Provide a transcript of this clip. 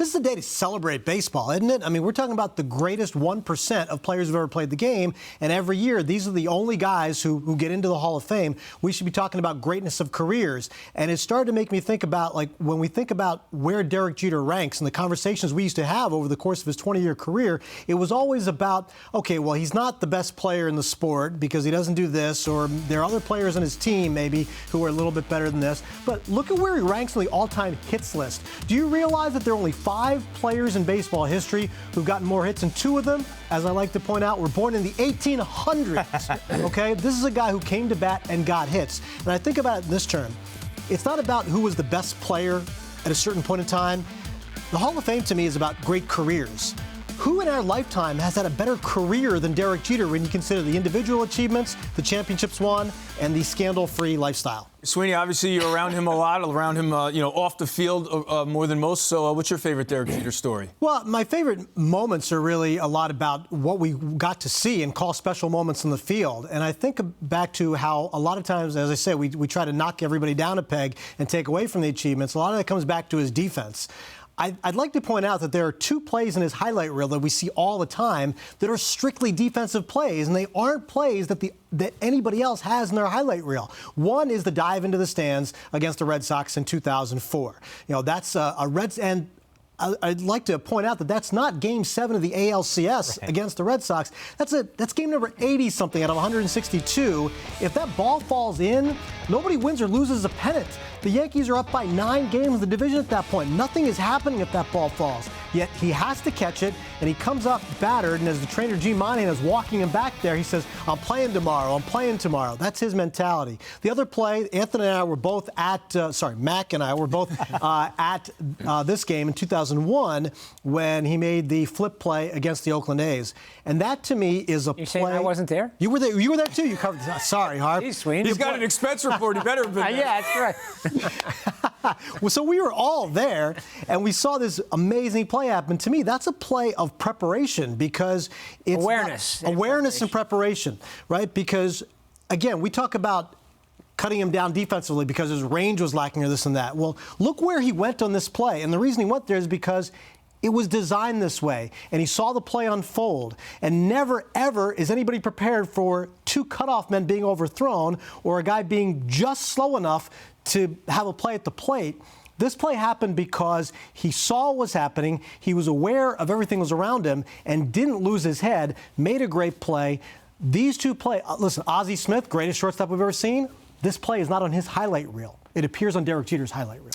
this is a day to celebrate baseball, isn't it? I mean, we're talking about the greatest 1% of players who've ever played the game, and every year, these are the only guys who get into the Hall of Fame. We should be talking about greatness of careers. And it started to make me think about, like, when we think about where Derek Jeter ranks and the conversations we used to have over the course of his 20-year career, it was always about, okay, well, he's not the best player in the sport because he doesn't do this, or there are other players on his team maybe who are a little bit better than this. But look at where he ranks on the all-time hits list. Do you realize that there are only 5 players in baseball history who've gotten more hits, and 2 of them, as I like to point out, were born in the 1800s? Okay, this is a guy who came to bat and got hits. And I think about it in this term. It's not about who was the best player at a certain point in time. The Hall of Fame to me is about great careers. Who in our lifetime has had a better career than Derek Jeter when you consider the individual achievements, the championships won, and the scandal-free lifestyle? Sweeny, obviously you're around him a lot, around him, off the field more than most. So what's your favorite Derek Jeter story? Well, my favorite moments are really a lot about what we got to see and call special moments in the field. And I think back to how a lot of times, as I say, we try to knock everybody down a peg and take away from the achievements. A lot of that comes back to his defense. I'd like to point out that there are 2 plays in his highlight reel that we see all the time that are strictly defensive plays, and they aren't plays that anybody else has in their highlight reel. One is the dive into the stands against the Red Sox in 2004. That's a Reds, and I'd like to point out that that's not Game 7 of the ALCS against the Red Sox. That's game number 80-something out of 162. If that ball falls in, nobody wins or loses a pennant. The Yankees are up by 9 games in the division at that point. Nothing is happening if that ball falls. Yet he has to catch it, and he comes up battered, and as the trainer, Gene Monahan, is walking him back there, he says, I'm playing tomorrow. That's his mentality. The other play, Anthony and I were both at, Mac and I were both at this game in 2001 when he made the flip play against the Oakland A's. And that, to me, is a play. You saying I wasn't there? You were there. You were there, too. You covered. Sorry, Harp. He's sweet. He's got an expense report. He better have been there. Yeah, that's right. Well, so we were all there, and we saw this amazing play happen. To me, that's a play of preparation because it's awareness and preparation, right? Because, again, we talk about cutting him down defensively because his range was lacking or this and that. Well, look where he went on this play, and the reason he went there is because it was designed this way, and he saw the play unfold. And never, ever is anybody prepared for 2 cutoff men being overthrown or a guy being just slow enough to have a play at the plate. This play happened because he saw what was happening, he was aware of everything that was around him, and didn't lose his head, made a great play. These 2 plays, listen, Ozzie Smith, greatest shortstop we've ever seen, this play is not on his highlight reel. It appears on Derek Jeter's highlight reel.